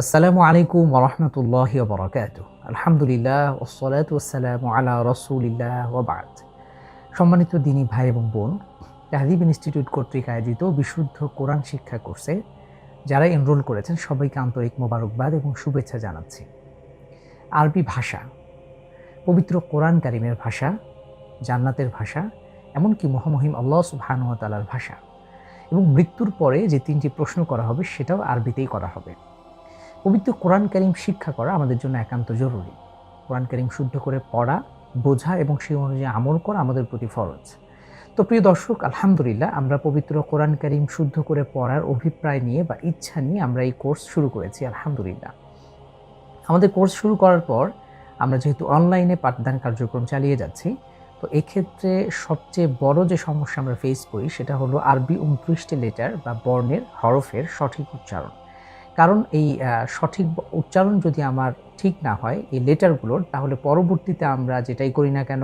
আসসালামু আলাইকুম ওয়া রাহমাতুল্লাহি ওয়া বারাকাতুহু। আলহামদুলিল্লাহ ওয়াসসালাতু ওয়াসসালামু আলা রাসূলিল্লাহ ওয়া বা'দ। সম্মানিত দিনী ভাই এবং বোন, তাহযীব ইনস্টিটিউট কর্তৃক আয়োজিত বিশুদ্ধ কোরআন শিক্ষা কোর্সে যারা এনরোল করেছেন সবাইকে আন্তরিক মোবারকবাদ এবং শুভেচ্ছা জানাচ্ছি। আরবি ভাষা, পবিত্র কোরআন কারীমের ভাষা, জান্নাতের ভাষা, এমনকি মহামহিম আল্লাহ সুবহানাহু ওয়া তাআলার ভাষা এবং মৃত্যুর পরে যে ৩টি প্রশ্ন করা হবে সেটাও আরবিতেই করা হবে। পবিত্র কোরআন কারীম শিক্ষা করা আমাদের জন্য একান্ত জরুরি। কোরআন কারীম শুদ্ধ করে পড়া, বোঝা এবং সেই অনুযায়ী আমল করা আমাদের প্রতি ফরজ। তো প্রিয় দর্শক, আলহামদুলিল্লাহ আমরা পবিত্র কোরআন কারীম শুদ্ধ করে পড়ার অভিপ্রায় নিয়ে বা ইচ্ছা নিয়ে আমরা এই কোর্স শুরু করেছি আলহামদুলিল্লাহ। আমাদের কোর্স শুরু করার পর আমরা যেহেতু অনলাইনে পাঠদান কার্যক্রম চালিয়ে যাচ্ছি, তো এক্ষেত্রে সবচেয়ে বড় যে সমস্যা আমরা ফেস করি সেটা হলো আরবি ২৯টি লেটার বা বর্ণের হরফের সঠিক উচ্চারণ। কারণ এই সঠিক উচ্চারণ যদি আমার ঠিক না হয় এই লেটারগুলোর, তাহলে পরবর্তীতে আমরা যেটাই করি না কেন,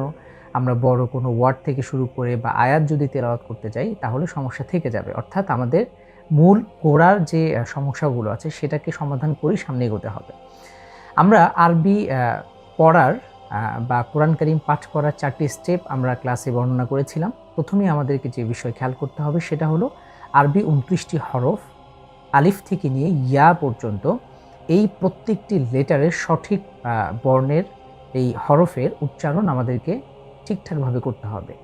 আমরা বড় কোনো ওয়ার্ড থেকে শুরু করে বা আয়াত যদি তেলাওয়াত করতে যাই তাহলে সমস্যা থেকে যাবে। অর্থাৎ আমাদের মূল গোড়ার যে সমস্যাগুলো আছে সেটাকে সমাধান করেই সামনে এগোতে হবে। আমরা আরবি পড়ার বা কোরআন কারীম পাঠ করার ৪টি স্টেপ আমরা ক্লাসে বর্ণনা করেছিলাম। প্রথমেই আমাদেরকে যে বিষয় খেয়াল করতে হবে সেটা হলো আরবি ২৯টি হরফ আলিফ থেকে নিয়ে ইয়া পর্যন্ত এই প্রত্যেকটি লেটারের সঠিক বর্ণের এই হরফের উচ্চারণ আমাদেরকে ঠিকঠাকভাবে করতে হবে।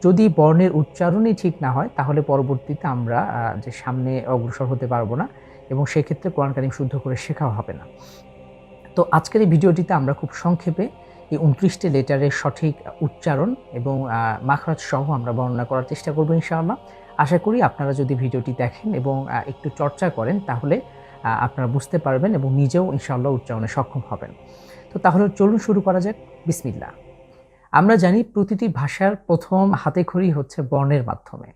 যদি বর্ণের উচ্চারণই ঠিক না হয় তাহলে পরবর্তীতে আমরা যে সামনে অগ্রসর হতে পারবো না এবং সেক্ষেত্রে কোরআন কারীম শুদ্ধ করে শেখাও হবে না। তো আজকের এই ভিডিওটিতে আমরা খুব সংক্ষেপে এই ২৯টি লেটারের সঠিক উচ্চারণ এবং মাখরাজ সহ আমরা বর্ণনা করার চেষ্টা করব ইনশাআল্লাহ। আশা করি আপনারা যদি ভিডিওটি দেখেন এবং একটু চর্চা করেন তাহলে আপনারা বুঝতে পারবেন এবং নিজেও ইনশাআল্লাহ উচ্চারণে সক্ষম হবেন। তো তাহলে চলুন শুরু করা যাক। বিসমিল্লাহ। আমরা জানি প্রতিটি ভাষার প্রথম হাতেখড়ি হচ্ছে বর্ণের মাধ্যমে।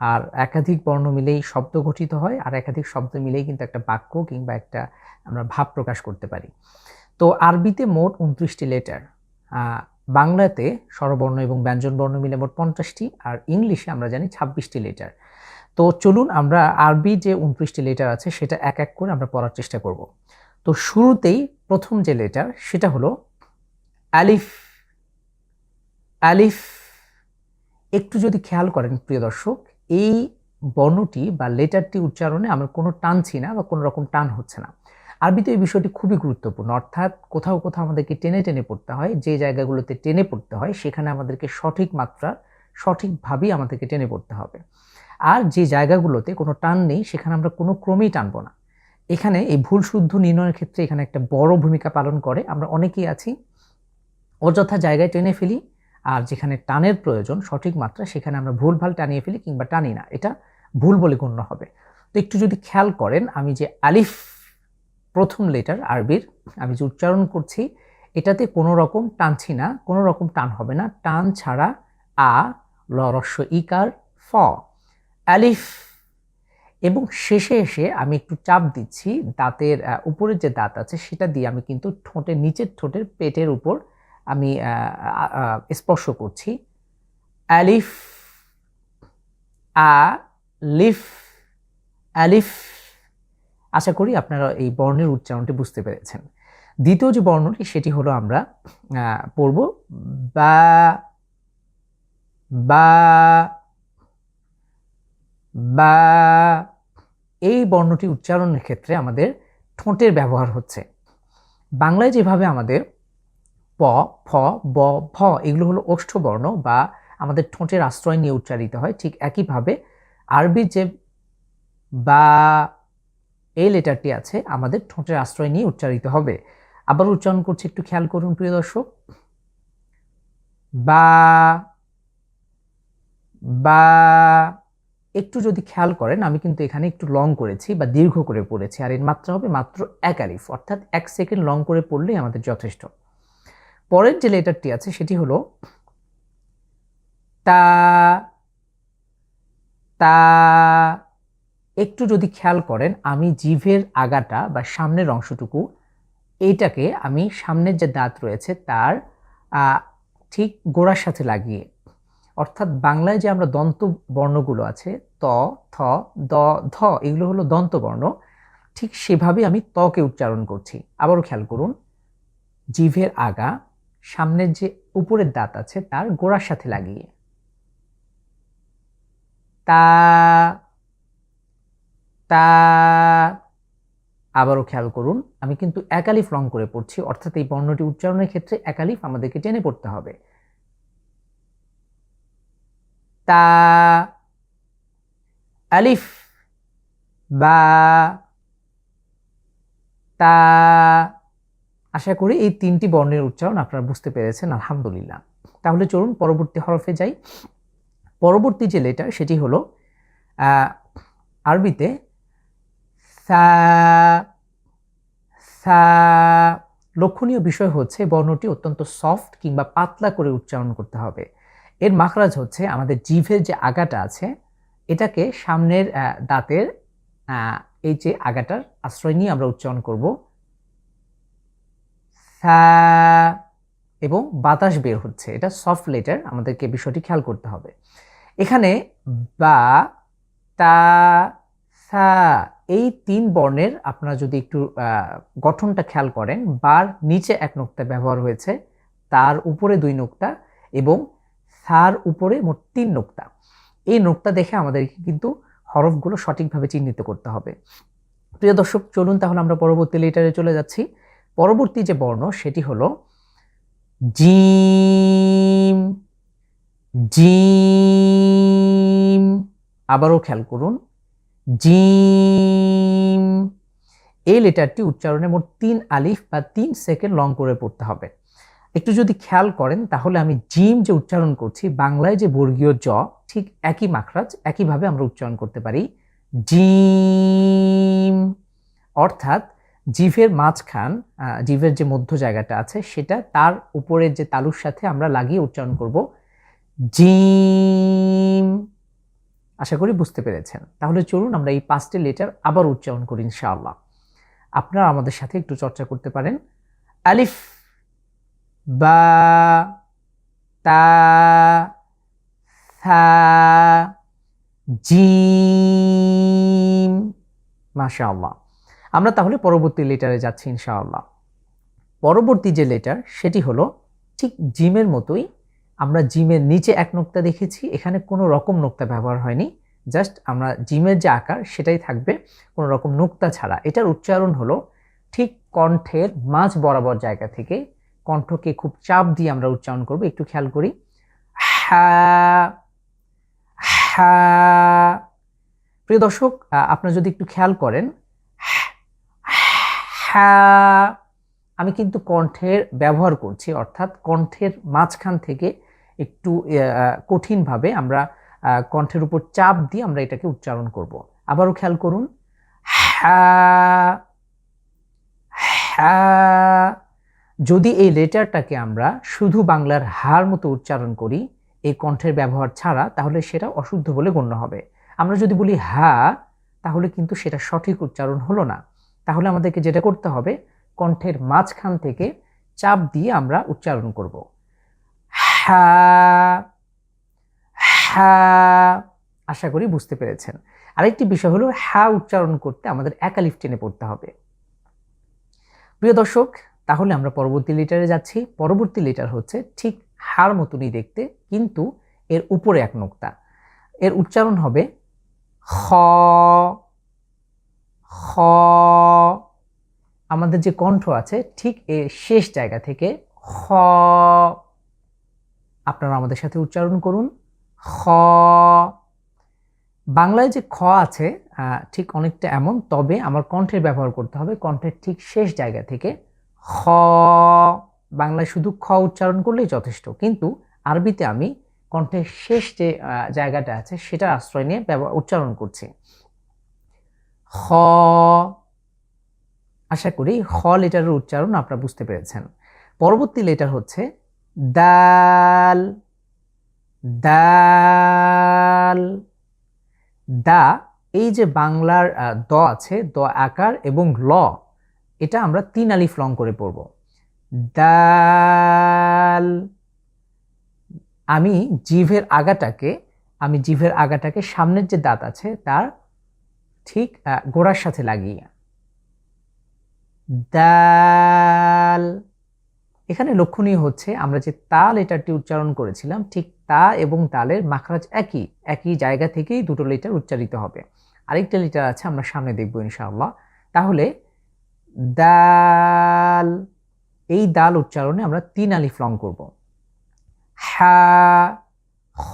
আর একাধিক বর্ণ মিলেই শব্দ গঠিত হয়, আর একাধিক শব্দ মিলেই কিন্তু একটা বাক্য কিংবা একটা আমরা ভাব প্রকাশ করতে পারি। তো আরবিতে মোট ২৯টি লেটার, বাংলাতে স্বরবর্ণ এবং ব্যঞ্জনবর্ণ মিলে মোট ৫০টি, আর ইংলিশে আমরা জানি ২৬টি লেটার। তো চলুন আমরা আরবি যে ২৯টি লেটার আছে সেটা এক এক করে আমরা পড়ার চেষ্টা করব। তো শুরুতেই প্রথম যে লেটার সেটা হলো আলিফ। আলিফ। একটু যদি খেয়াল করেন প্রিয় দর্শক, এই বর্ণটি বা লেটারটি উচ্চারণে আমরা কোনো টানছি না বা কোনো রকম টান হচ্ছে না। আরবিতে এই বিষয়টি খুবই গুরুত্বপূর্ণ, অর্থাৎ কোথাও কোথাও আমাদেরকে টেনে টেনে পড়তে হয়। যে জায়গাগুলোতে টেনে পড়তে হয় সেখানে আমাদেরকে সঠিক মাত্রা সঠিকভাবেই আমাদেরকে টেনে পড়তে হবে। আর যে জায়গাগুলোতে কোনো টান নেই সেখানে আমরা কোনো ক্রমেই টানবো না। এখানে এই ভুল শুদ্ধ নির্ণয়ের ক্ষেত্রে এখানে একটা বড় ভূমিকা পালন করে। আমরা অনেকেই আছি অযথা জায়গায় টেনে ফেলি, আর যেখানে টানের প্রয়োজন সঠিক মাত্রা সেখানে আমরা ভুলভাল টানিয়ে ফেলি কিংবা টানি না, এটা ভুল বলে গণ্য হবে। তো একটু যদি খেয়াল করেন, আমি যে আলিফ প্রথম লেটার আরবির আমি যে উচ্চারণ করছি এটাতে কোনো রকম টানছি না, কোনো রকম টান হবে না, টান ছাড়া আ ল রস্য ইকার ফ আলিফ। এবং শেষে এসে আমি একটু চাপ দিচ্ছি, দাঁতের উপরের যে দাঁত আছে সেটা দিয়ে আমি কিন্তু ঠোঁটের নিচের ঠোঁটের পেটের উপর আমি স্পর্শ করছি। আলিফ, আলিফ, আলিফ। আশা করি আপনারা এই বর্ণের উচ্চারণটি বুঝতে পেরেছেন। দ্বিতীয় যে বর্ণটি সেটি হলো আমরা পড়ব বা। বা, বা। এই বর্ণটি উচ্চারণের ক্ষেত্রে আমাদের ঠোঁটের ব্যবহার হচ্ছে। বাংলায় যেভাবে আমাদের প, ফ, ব, ভ এগুলো হলো ওষ্ঠ বর্ণ বা আমাদের ঠোঁটের আশ্রয় নিয়ে উচ্চারিত হয়, ঠিক একইভাবে আরবি যে বা এই লেটারটি আছে আমাদের ঠোঁটের আশ্রয় নিয়ে উচ্চারিত হবে। আবার উচ্চারণ করছি, একটু খেয়াল করুন প্রিয় দর্শক। বা, বা। একটু যদি খেয়াল করেন আমি কিন্তু এখানে একটু লং করেছি বা দীর্ঘ করে পড়েছি, আর এর মাত্রা হবে মাত্র ১ আলিফ, অর্থাৎ ১ সেকেন্ড লং করে পড়লেই আমাদের যথেষ্ট। পরের যে লেটারটি আছে সেটি হলো তা। তা। একটু যদি খেয়াল করেন আমি জিভের আগাটা বা সামনের অংশটুকু এইটাকে আমি সামনের যে দাঁত রয়েছে তার ঠিক গোড়ার সাথে লাগিয়ে, অর্থাৎ বাংলায় যে আমরা দন্ত বর্ণগুলো আছে ত, থ, দ, ধ এগুলো হলো দন্ত বর্ণ, ঠিক সেভাবে আমি তকে উচ্চারণ করছি। আবারও খেয়াল করুন, জিভের আগা সামনের যে উপরের দাঁত আছে তার গোড়ার সাথে লাগিয়ে, তা তা। আবারও খেয়াল করুন, আমি কিন্তু একালিফ রং করে পড়ছি, অর্থাৎ এই বর্ণটি উচ্চারণের ক্ষেত্রে একালিফ আমাদেরকে টেনে পড়তে হবে। তা, আলিফ, বা, তা। আশা করি এই 3টি বর্ণের উচ্চারণ আপনারা বুঝতে পেরেছেন, আলহামদুলিল্লাহ। তাহলে চলুন পরবর্তী হরফে যাই। পরবর্তী যে লেটার সেটি হলো আরবিতে সা। সা। লক্ষণীয় বিষয় হচ্ছে বর্ণটি অত্যন্ত সফট কিংবা পাতলা করে উচ্চারণ করতে হবে। এর মাখরাজ হচ্ছে আমাদের জিভের যে আগাটা আছে এটাকে সামনের দাঁতের এই যে আগাটার আশ্রয় নিয়ে আমরা উচ্চারণ করব সা, এবং বাতাস বের হচ্ছে, এটা সফট লেটার, আমাদেরকে বিষয়টি খেয়াল করতে হবে। এখানে বা, তা, সা এই 3 বর্ণের আপনারা যদি একটু গঠনটা খেয়াল করেন, বার নিচে 1 নোক্তা ব্যবহার হয়েছে, তার উপরে 2 নোক্তা এবং সার উপরে মোট 3 নোক্তা। এই নোক্তা দেখে আমাদেরকে কিন্তু হরফগুলো সঠিকভাবে চিহ্নিত করতে হবে। প্রিয় দর্শক, চলুন তাহলে আমরা পরবর্তী লেটারে চলে যাচ্ছি। পরবর্তী যে বর্ণ সেটি হলো জিম। জিম। আবারও খেয়াল করুন, জিম। এই লেটারটি উচ্চারণে মোট 3 আলিফ বা 3 সেকেন্ড লং করে পড়তে হবে। একটু যদি খেয়াল করেন তাহলে আমি জিম যে উচ্চারণ করছি, বাংলায় যে বর্গীয় জ, ঠিক একই মাখরাজ, একইভাবে আমরা উচ্চারণ করতে পারি জিম। অর্থাৎ জিভের মাঝখান, জিভের যে মধ্য জায়গাটা আছে সেটা তার উপরের যে তালুর সাথে আমরা লাগিয়ে উচ্চারণ করব জিম। আশা করি বুঝতে পেরেছেন। তাহলে চলুন আমরা এই 5টি লেটার আবার উচ্চারণ করি ইনশাআল্লাহ। আপনারা আমাদের সাথে একটু চর্চা করতে পারেন। আলিফ, বা, তা, সা, জিম। মাশাআল্লাহ। আমরা তাহলে পরবর্তী লেটারে যাচ্ছি ইনশাআল্লাহ। পরবর্তী যে লেটার সেটি হলো ঠিক জিমের মতোই, আমরা জিমের নিচে 1 নোক্তা দেখেছি, এখানে কোনো রকম নোক্তা ব্যবহার হয়নি, জাস্ট আমরা জিমের যে আকার সেটাই থাকবে কোনো রকম নোক্তা ছাড়া। এটার উচ্চারণ হলো ঠিক কণ্ঠের মাঝ বরাবর জায়গা থেকে, কণ্ঠকে খুব চাপ দিয়ে আমরা উচ্চারণ করব। একটু খেয়াল করি, হা, হা। প্রিয় দর্শক, আপনারা যদি একটু খেয়াল করেন, হা আমি কিন্তু কণ্ঠের ব্যবহার করছি, অর্থাৎ কণ্ঠের মাঝখান থেকে একটু কঠিনভাবে আমরা কণ্ঠের উপর চাপ দিয়ে আমরা এটাকে উচ্চারণ করব। আবারও খেয়াল করুন, হা, হা। যদি এই লেটারটাকে আমরা শুধু বাংলার হার মতো উচ্চারণ করি, এই কণ্ঠের ব্যবহার ছাড়া, তাহলে সেটা অশুদ্ধ বলে গণ্য হবে। আমরা যদি বলি হা, তাহলে কিন্তু সেটা সঠিক উচ্চারণ হলো না। তাহলে আমাদেরকে যেটা করতে হবে, কণ্ঠের মাঝখান থেকে চাপ দিয়ে আমরা উচ্চারণ করব হা, হা। আশা করি বুঝতে পেরেছেন। আরেকটি বিষয় হলো, হা উচ্চারণ করতে আমাদের একালিফ টেনে পড়তে হবে। প্রিয় দর্শক, তাহলে আমরা পরবর্তী লেটারে যাচ্ছি। পরবর্তী লেটার হচ্ছে ঠিক হার মতনই দেখতে, কিন্তু এর উপরে 1 নোক্তা। এর উচ্চারণ হবে খ। খ। আমাদের যে কণ্ঠ আছে ঠিক এর শেষ জায়গা থেকে খ। আপনারা আমাদের সাথে উচ্চারণ করুন, খ। বাংলায় যে খ আছে ঠিক অনেকটা এমন, তবে আমার কণ্ঠের ব্যবহার করতে হবে কণ্ঠের ঠিক শেষ জায়গা থেকে খ। বাংলায় শুধু খ উচ্চারণ করলেই যথেষ্ট, কিন্তু আরবিতে আমি কণ্ঠের শেষ যে জায়গাটা আছে সেটা আশ্রয় নিয়ে উচ্চারণ করছি খ। আশা করি খ লেটারের উচ্চারণ আপনারা বুঝতে পেরেছেন। পরবর্তী লেটার হচ্ছে দাল। দাল। দা, এই যে বাংলার দ আছে, দ আকার এবং ল, এটা আমরা 3 আলিফ লং করে পড়ব। দাল। আমি জিভের আগাটাকে সামনের যে দাঁত আছে তার ঠিক গোড়ার সাথে লাগিয়ে, দাল। এখানে লক্ষণীয় হচ্ছে আমরা যে তা লেটারটি উচ্চারণ করেছিলাম ঠিক তা এবং দালের মাখরাজ একই একই জায়গা থেকেই দুটো লেটার উচ্চারিত হবে। আরেকটা লেটার আছে আমরা সামনে দেখব ইনশাআল্লাহ। তাহলে দাল, এই দাল উচ্চারণে আমরা 3 আলিফ লং করব। হা, খ,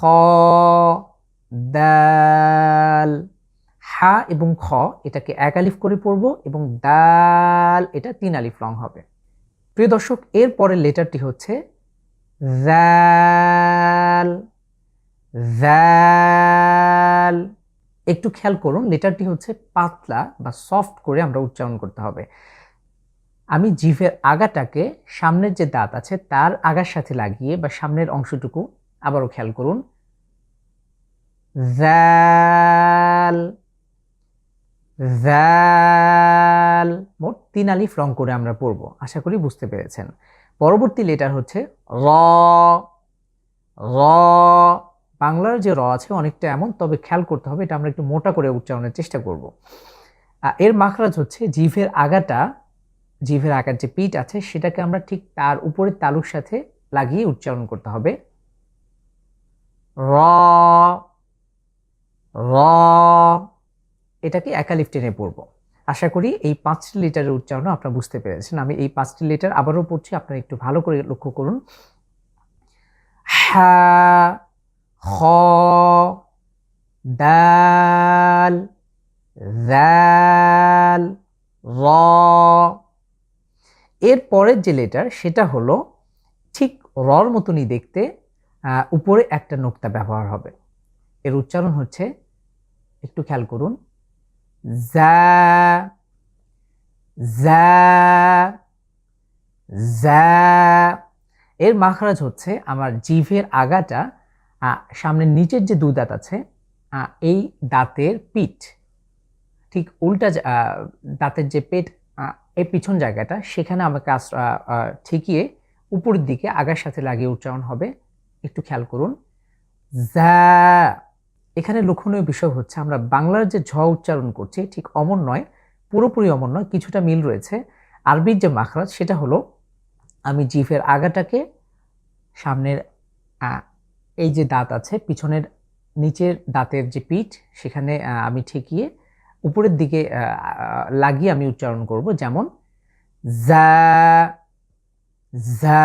দাল। হা এবং খ এটাকে 1 আলিফ করে পড়ব এবং দাল এটা 3 আলিফ লং হবে। প্রিয় দর্শক, এর পরের লেটারটি হচ্ছে জাল। জাল, একটু খেয়াল করুন, লেটারটি হচ্ছে পাতলা বা সফট করে আমরা উচ্চারণ করতে হবে। আমি জিভের আগাটাকে সামনের যে দাঁত আছে তার আগার সাথে লাগিয়ে বা সামনের অংশটুকু, আবারও খেয়াল করুন, জাল। জাল, মোট 3 আলিফ লং করে আমরা পড়ব। আশা করি বুঝতে পেরেছেন। পরবর্তী লেটার হচ্ছে র। র, বাংলার যে র আছে অনেকটা এমন, তবে খেয়াল করতে হবে এটা আমরা একটু মোটা করে উচ্চারণের চেষ্টা করব। এর মাখরাজ হচ্ছে জিভের আগাটা, জিভের আগার যে পিঠ আছে সেটাকে আমরা ঠিক তার উপরের তালুর সাথে লাগিয়ে উচ্চারণ করতে হবে। র। র, এটাকে 1 আলিফ টেনে পড়ব। আশা করি এই 5টি লেটারের উচ্চারণ আপনারা বুঝতে পেরেছেন। আমি এই 5টি লেটার আবারও পড়ছি, আপনারা একটু ভালো করে লক্ষ্য করুন। হা, খ, দাল, জাল, র। এর পরের যে লেটার সেটা হলো ঠিক রর মতনই দেখতে, উপরে একটা নোক্তা ব্যবহার হবে। এর উচ্চারণ হচ্ছে, একটু খেয়াল করুন, যা। যা, যা। এর মাখরাজ হচ্ছে আমার জিভের আগাটা সামনের নিচের যে 2 দাঁত আছে এই দাঁতের পিঠ ঠিক উল্টা, দাঁতের যে পেট এই পিছন জায়গাটা সেখানে আমাকে ঠেকিয়ে উপরের দিকে আগার সাথে লাগিয়ে উচ্চারণ হবে। একটু খেয়াল করুন, যা। এখানে লক্ষণীয় বিষয় হচ্ছে আমরা বাংলার যে ঝ উচ্চারণ করছি ঠিক অমন নয়, পুরোপুরি অমন নয়, কিছুটা মিল রয়েছে। আরবির যে মাখরাজ সেটা হলো আমি জিভের আগাটাকে সামনের এই যে দাঁত আছে পিছনের নিচের দাঁতের যে পিঠ সেখানে আমি ঠেকিয়ে উপরের দিকে লাগিয়ে আমি উচ্চারণ করব, যেমন যা। যা,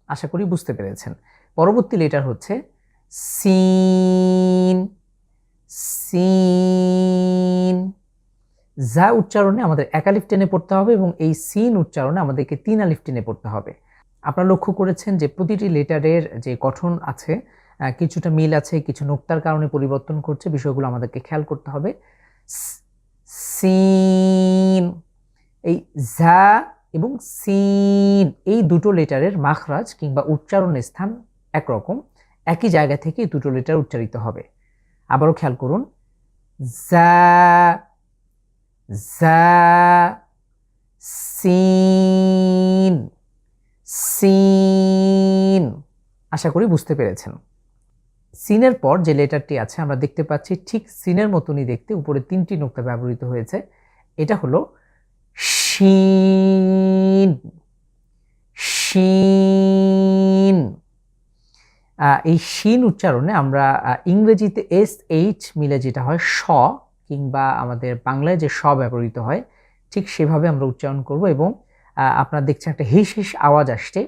আশা করি বুঝতে পেরেছেন। পরবর্তী লেটার হচ্ছে সিন। সিন, যা উচ্চারণে আমাদের 1 আলিফ টেনে পড়তে হবে এবং এই সিন উচ্চারণে আমাদেরকে 3 আলিফ টেনে পড়তে হবে। আপনারা লক্ষ্য করেছেন যে প্রতিটি লেটারের যে গঠন আছে কিছুটা মিল আছে, কিছু নোক্তার কারণে পরিবর্তন করছে, বিষয়গুলো আমাদেরকে খেয়াল করতে হবে। সিন, এই যা এবং সিন এই দুটো লেটারের মাখরাজ কিংবা উচ্চারণের স্থান একরকম, একই জায়গা থেকে দুটো লেটার উচ্চারিত হবে। আবারও খেয়াল করুন, যা, যা, সিন, সিন। আশা করি বুঝতে পেরেছেন। সিনের পর যে লেটারটি আছে আমরা দেখতে পাচ্ছি ঠিক সিনের মতনই দেখতে, উপরে 3টি নোক্তা ব্যবহৃত হয়েছে। এটা হলো শিন। শিন, এই শিন উচ্চারণে আমরা ইংরেজিতে SH মিলে যেটা হয় স, কিংবা আমাদের বাংলায় যে স ব্যবহৃত হয় ঠিক সেভাবে আমরা উচ্চারণ করব এবং আপনারা দেখছেন একটা হিস হিস আওয়াজ আসছে,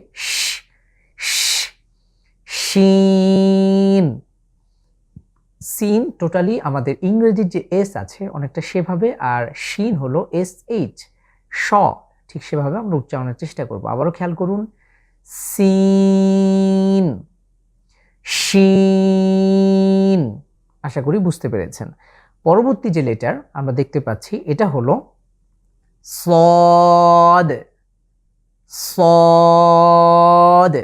শিন। সিন টোটালি আমাদের ইংরেজির যে এস আছে অনেকটা সেভাবে, আর শিন হলো SH স, ঠিক সেভাবে আমরা উচ্চারণের চেষ্টা করব। আবারও খেয়াল করুন, সিন, শিন। আশা করি বুঝতে পেরেছেন। পরবর্তী যে লেটার আমরা দেখতে পাচ্ছি এটা হলো সদ। সদ,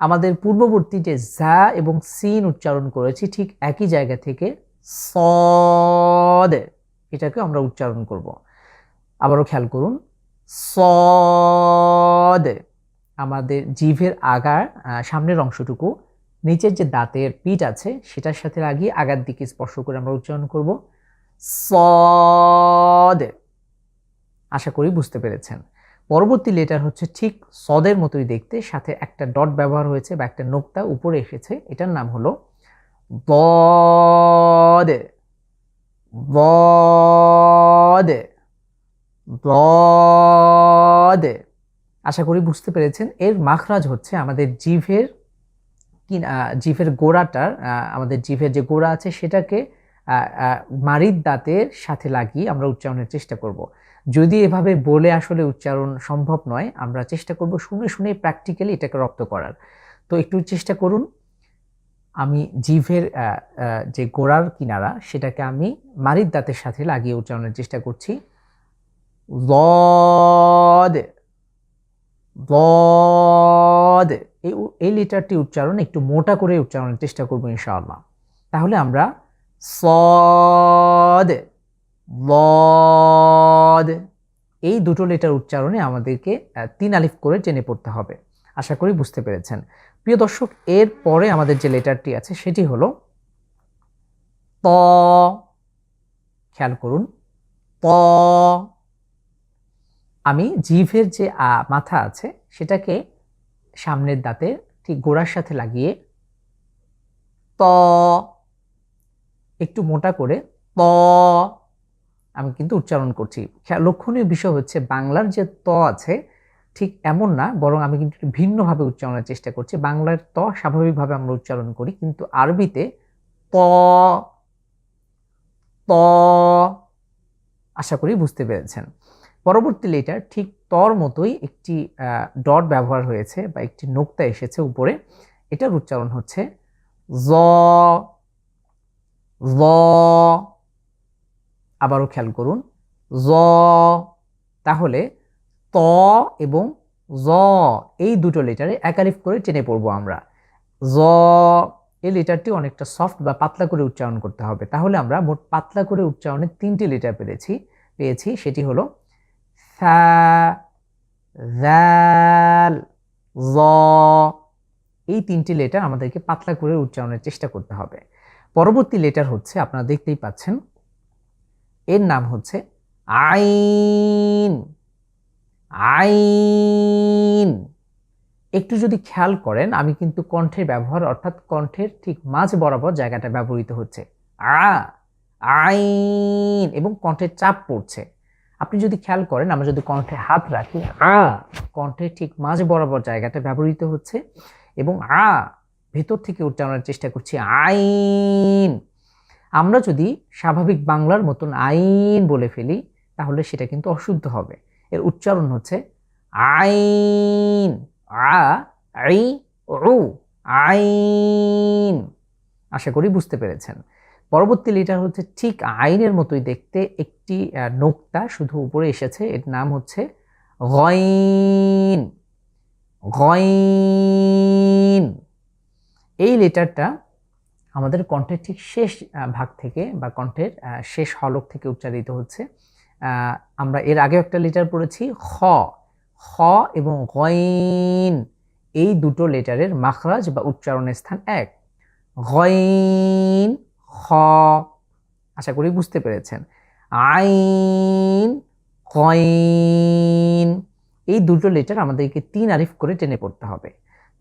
আমাদের পূর্ববর্তী যে যা এবং সিন উচ্চারণ করেছি ঠিক একই জায়গা থেকে সদ এটাকে আমরা উচ্চারণ করব। আবারও খেয়াল করুন, সদ, আমাদের জিভের আগার সামনের অংশটুকু নিচের যে দাঁতের পিঠ আছে সেটার সাথে লাগিয়ে আগার দিকে স্পর্শ করে আমরা উচ্চারণ করব, সদ। আশা করি বুঝতে পেরেছেন। পরবর্তী লেটার হচ্ছে ঠিক সদের মতোই দেখতে, সাথে একটা ডট ব্যবহার হয়েছে বা একটা নোক্তা উপরে এসেছে, এটার নাম হলো ضاد ضاد ضاد। আশা করি বুঝতে পেরেছেন। এর মাখরাজ হচ্ছে আমাদের জিভের গোড়াটার, আমাদের জিভের যে গোড়া আছে সেটাকে মাড়ির দাঁতের সাথে লাগিয়ে আমরা উচ্চারণের চেষ্টা করব। যদি এভাবে বলে আসলে উচ্চারণ সম্ভব নয়, আমরা চেষ্টা করব শুনে শুনে প্র্যাকটিক্যালি এটাকে রপ্ত করার। তো একটু চেষ্টা করুন। আমি জিভের যে গোড়ার কিনারা সেটাকে আমি মাড়ির দাঁতের সাথে লাগিয়ে উচ্চারণের চেষ্টা করছি। ضاد ضاد। এই লেটারটি উচ্চারণ একটু মোটা করে উচ্চারণের চেষ্টা করব ইনশাআল্লাহ। তাহলে আমরা صاد ضاد এই দুটো লেটার উচ্চারণে আমাদেরকে 3 আলিফ করে টেনে পড়তে হবে। আশা করি বুঝতে পেরেছেন। প্রিয় দর্শক, এর পরে আমাদের যে লেটারটি আছে সেটি হলো ত। খেয়াল করুন, ত। আমি জিভের যে মাথা আছে সেটাকে সামনের দাঁতে ঠিক গোড়ার সাথে লাগিয়ে ত, একটু মোটা করে ত আমি কিন্তু উচ্চারণ করছি। লক্ষণীয় বিষয় হচ্ছে বাংলার যে ত আছে ঠিক এমন না, বরং আমি কিন্তু ভিন্নভাবে উচ্চারণের চেষ্টা করছি। বাংলার ত স্বাভাবিকভাবে আমরা উচ্চারণ করি, কিন্তু আরবিতে ত ত। আশা করি বুঝতে পেরেছেন। পরবর্তী লেটার ঠিক তর মতোই একটি ডট ব্যবহার হয়েছে বা একটি নোক্তা এসেছে উপরে, এটার উচ্চারণ হচ্ছে জ জ। আবারও খেয়াল করুন, জ। তাহলে ত এবং জ এই দুটো লেটারে এক আলিফ করে টেনে পড়বো আমরা। জ এই লেটারটি অনেকটা সফট বা পাতলা করে উচ্চারণ করতে হবে। তাহলে আমরা মোট পাতলা করে উচ্চারণে 3টি লেটার পেয়েছি। সেটি হলো সা, জাল, জ। এই 3টি লেটার আমাদেরকে পাতলা করে উচ্চারণের চেষ্টা করতে হবে। পরবর্তী লেটার হচ্ছে, আপনারা দেখতেই পাচ্ছেন, এর নাম হচ্ছে আইন। আইন। একটু যদি খেয়াল করেন, আমি কিন্তু কণ্ঠের ব্যবহার, অর্থাৎ কণ্ঠের ঠিক মাঝ বরাবর জায়গাটা ব্যবহৃত হচ্ছে, আইন, এবং কণ্ঠের চাপ পড়ছে। আপনি যদি খেয়াল করেন, আমরা যদি কণ্ঠে হাত রাখি, কণ্ঠের ঠিক মাঝ বরাবর জায়গাটা ব্যবহৃত হচ্ছে, এবং ভেতর থেকে উচ্চারণের চেষ্টা করছি আইন। আমরা যদি স্বাভাবিক বাংলার মতন আইন বলে ফেলি তাহলে সেটা কিন্তু অশুদ্ধ হবে। এর উচ্চারণ হচ্ছে আইন, আইন। আশা করি বুঝতে পেরেছেন। পরবর্তী লেটার হচ্ছে ঠিক আইনের মতোই দেখতে, একটি নোক্তা শুধু উপরে এসেছে, এর নাম হচ্ছে গইন। গইন। এই লেটারটা আমাদের কণ্ঠের ঠিক শেষ ভাগ থেকে বা কণ্ঠের শেষ হলক থেকে উচ্চারিত হচ্ছে। আমরা এর আগে একটা লেটার পড়েছি খ। খ এবং গইন এই দুটো লেটারের মাখরাজ বা উচ্চারণের স্থান এক। গইন, খ। আশা করি বুঝতে পেরেছেন। আইন, গইন এই দুটো লেটার আমাদেরকে 3 আলিফ করে টেনে পড়তে হবে।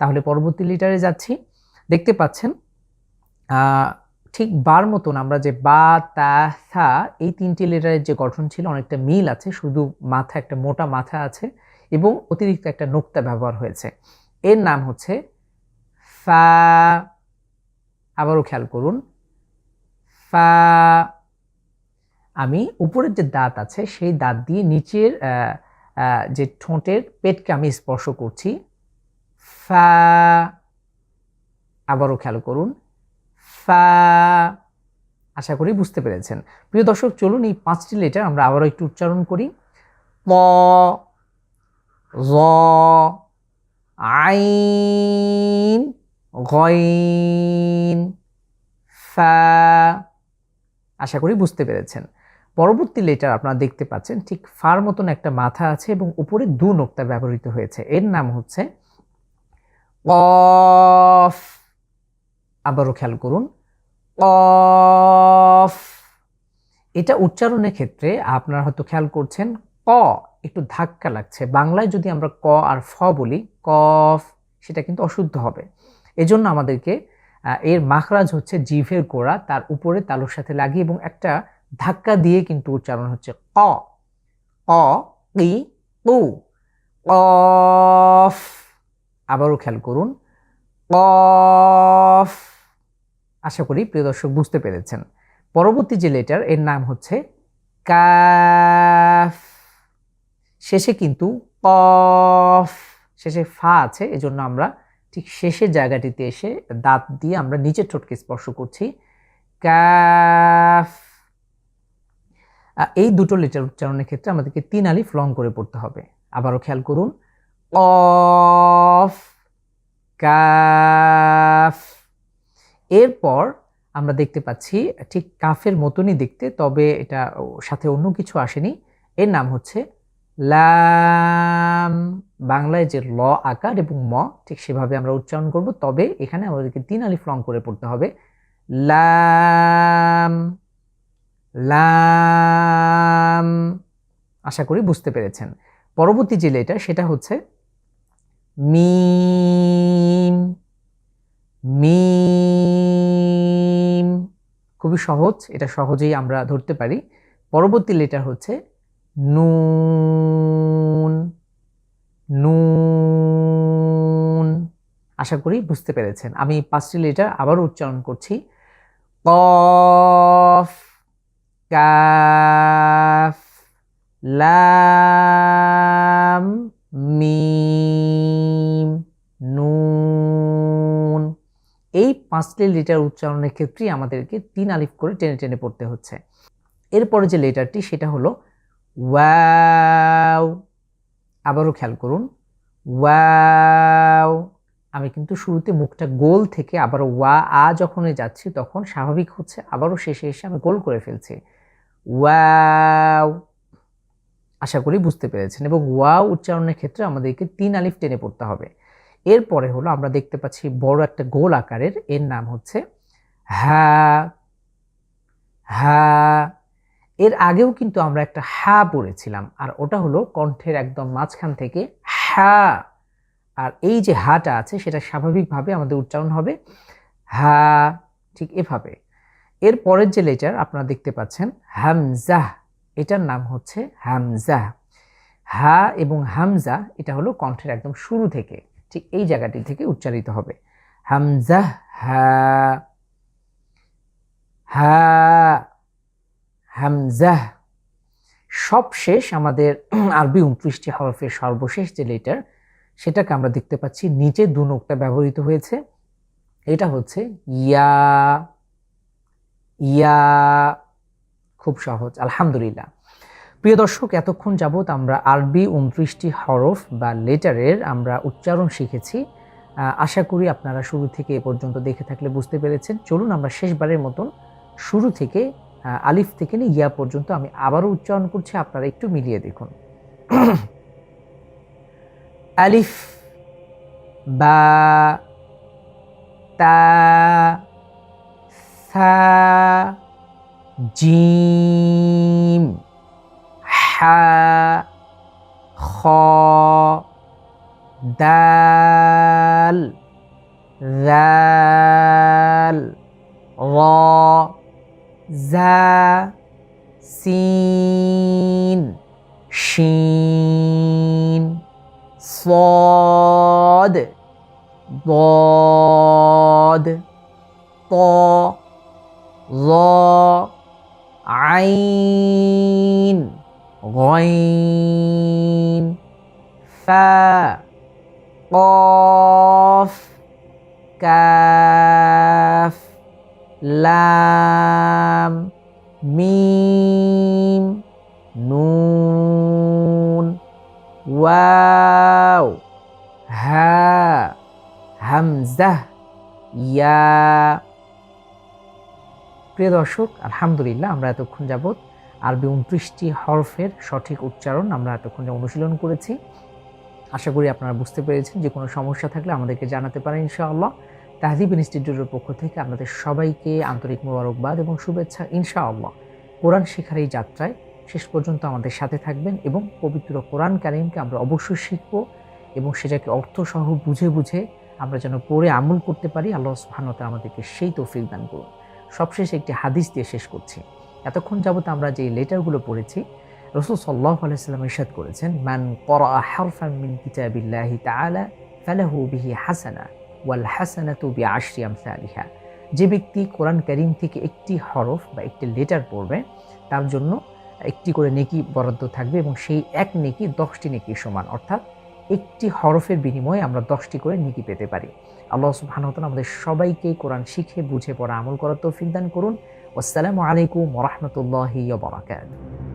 তাহলে পরবর্তী লেটারে যাচ্ছি। দেখতে পাচ্ছেন ঠিক বার মতন আমরা যে বা, তা, থা এই 3টি লেটারের যে গঠন ছিল অনেকটা মিল আছে, শুধু মাথা, একটা মোটা মাথা আছে এবং অতিরিক্ত একটা নোক্তা ব্যবহার হয়েছে। এর নাম হচ্ছে ফা। আবারও খেয়াল করুন, ফা। আমি উপরের যে দাঁত আছে সেই দাঁত দিয়ে নিচের যে ঠোঁটের পেটকে আমি স্পর্শ করছি, ফা। আবারও খেয়াল করুন, ফা। আশা করি বুঝতে পেরেছেন। প্রিয় দর্শক, চলুন এই 5টি লেটার আমরা আবারও একটু উচ্চারণ করি। প, জ, আইন, গইন, ফা। আশা করি বুঝতে পেরেছেন। পরবর্তী লেটার আপনারা দেখতে পাচ্ছেন ঠিক ফার মতন একটা মাথা আছে এবং উপরে 2 নোক্তা ব্যবহৃত হয়েছে। এর নাম হচ্ছে কফ। আবারও খেয়াল করুন, কফ। এটা উচ্চারণের ক্ষেত্রে আপনারা হয়তো খেয়াল করছেন ক একটু ধাক্কা লাগছে। বাংলায় যদি আমরা ক আর ফ বলি, কফ, সেটা কিন্তু অশুদ্ধ হবে। এজন্য আমাদেরকে এর মাখরাজ হচ্ছে জিভের গোড়া, তার উপরে তালুর সাথে লাগিয়ে এবং একটা ধাক্কা দিয়ে কিন্তু উচ্চারণ হচ্ছে ক, ক, কি, কু, কফ। আবারও খেয়াল করুন, কফ। আশা করি প্রিয় দর্শক বুঝতে পেরেছেন। পরবর্তী যে লেটার, এর নাম হচ্ছে কাফ। শেষে কিন্তু কফ, শেষে ফা আছে, এজন্য আমরা ঠিক শেষের জায়গাটিতে এসে দাঁত দিয়ে আমরা নিচের ঠোঁটকে স্পর্শ করছি, কাফ। এই দুটো লেটার উচ্চারণের ক্ষেত্রে আমাদেরকে 3 আলিফ লং করে পড়তে হবে। আবারও খেয়াল করুন, কফ, কাফ। এরপর আমরা দেখতে পাচ্ছি ঠিক কাফের মতনই দেখতে, তবে এটা সাথে অন্য কিছু আসেনি। এর নাম হচ্ছে লাম। বাংলায় যে ল আকার এবং ম, ঠিক সেভাবে আমরা উচ্চারণ করব, তবে এখানে আমাদেরকে 3 আলিফ লং করে পড়তে হবে, লাম, লাম। আশা করি বুঝতে পেরেছেন। পরবর্তী যে লেটার সেটা হচ্ছে মিম, মিম। খুবই সহজ, এটা সহজেই আমরা ধরতে পারি। পরবর্তী লেটার হচ্ছে নুন, নুন। আশা করি বুঝতে পেরেছেন। আমি 5টি লেটার আবারও উচ্চারণ করছি, কফ, কাফ, লাম, মিম, নুন। এই 5টি লেটার উচ্চারণের ক্ষেত্রেই আমাদেরকে 3 আলিফ করে টেনে টেনে পড়তে হচ্ছে। এরপরে যে লেটারটি সেটা হলো ওয়াও। আবারও খেয়াল করুন, ওয়াও। আমি কিন্তু শুরুতে মুখটা গোল থেকে আবারও ওয়া আ যখনই যাচ্ছি তখন স্বাভাবিক হচ্ছে আবারও শেষে এসে আমি গোল করে ফেলছি, ওয়াও। আশা করি বুঝতে পেরেছেন। এবং ওয়াও উচ্চারণের ক্ষেত্রে আমাদেরকে 3 আলিফ টেনে পড়তে হবে। এরপরে হলো আমরা দেখতে পাচ্ছি বড় একটা গোল আকারের, এর নাম হচ্ছে হা, হা। এর আগেও কিন্তু আমরা একটা হা পড়েছিলাম, আর ওটা হলো কণ্ঠের একদম মাঝখান থেকে হা। আর এই যে হাটা আছে সেটা স্বাভাবিকভাবে আমাদের উচ্চারণ হবে হা, ঠিক এভাবে। এর পরের যে লেটার আপনারা দেখতে পাচ্ছেন হামজা, এটার নাম হচ্ছে হামজা। হা এবং হামজা এটা হলো কণ্ঠের একদম শুরু থেকে, ঠিক এই জায়গাটি থেকে উচ্চারিত হবে, হামজা, হা, হা, হামজা। সবশেষ আমাদের আরবি 29টি হরফের সর্বশেষ যে লেটার সেটাকে আমরা দেখতে পাচ্ছি নিচে 2 নোক্তা ব্যবহৃত হয়েছে, এটা হচ্ছে ইয়া, ইয়া। খুব সহজ, আলহামদুলিল্লাহ। প্রিয় দর্শক, এতক্ষণ যাবত আমরা আরবি 29টি হরফ বা লেটারের আমরা উচ্চারণ শিখেছি। আশা করি আপনারা শুরু থেকে এ পর্যন্ত দেখে থাকলে বুঝতে পেরেছেন। চলুন আমরা শেষবারের মতন শুরু থেকে আলিফ থেকে নিয়ে ইয়া পর্যন্ত আমি আবারও উচ্চারণ করছি, আপনারা একটু মিলিয়ে দেখুন। আলিফ, বা, তা, সা, জিম, হা, খ, দাল, জাল, র, জা, সিন, শিন, صاد ضاد ط ظا عين غين فا قاف كاف لام ميم نون ওয়াও, হা, হামজা, ইয়া। প্রিয় দর্শক, আলহামদুলিল্লাহ আমরা এতক্ষণ যাবত আরবি 29টি হরফের সঠিক উচ্চারণ আমরা এতক্ষণ অনুশীলন করেছি। আশা করি আপনারা বুঝতে পেরেছেন। যে কোনো সমস্যা থাকলে আমাদেরকে জানাতে পারেন ইনশাআল্লাহ। তাহজিব ইনস্টিটিউটের পক্ষ থেকে আপনাদের সবাইকে আন্তরিক মোবারকবাদ এবং শুভেচ্ছা। ইনশাআল্লাহ কোরআন শেখার এই যাত্রায় শেষ পর্যন্ত আমাদের সাথে থাকবেন এবং পবিত্র কোরআন কারীমকে আমরা অবশ্যই শিখব এবং সেটাকে অর্থসহ বুঝে বুঝে আমরা যেন পড়ে আমল করতে পারি। আল্লাহ সুবহানাহু ওয়া তাআলা আমাদেরকে সেই তৌফিক দান করুন। সবশেষে একটি হাদিস দিয়ে শেষ করছি। এতক্ষণ যাবত আমরা যে লেটারগুলো পড়েছি, রাসূল সাল্লাল্লাহু আলাইহি ওয়াসাল্লাম ইরশাদ করেছেন, মান ক্বারাআ হারফান মিন কিতাবিল্লাহি তাআলা ফালাহু বিহি হাসানা ওয়াল হাসানাতু বিআশরি আমসালিহা। যে ব্যক্তি কোরআন কারীম থেকে একটি হরফ বা একটি লেটার পড়বে, তার জন্য একটি করে নেকি বরাদ্দ থাকবে এবং সেই এক নেকি 10টি নেকির সমান। অর্থাৎ একটি হরফের বিনিময়ে আমরা 10টি করে নেকি পেতে পারি। আল্লাহ সুবহানাহু ওয়া তাআলা আমাদের সবাইকে কোরআন শিখে বুঝে পড়া আমল করার তৌফিক দান করুন। আসসালামু আলাইকুম ওয়া রাহমাতুল্লাহি ওয়া বারাকাতুহু।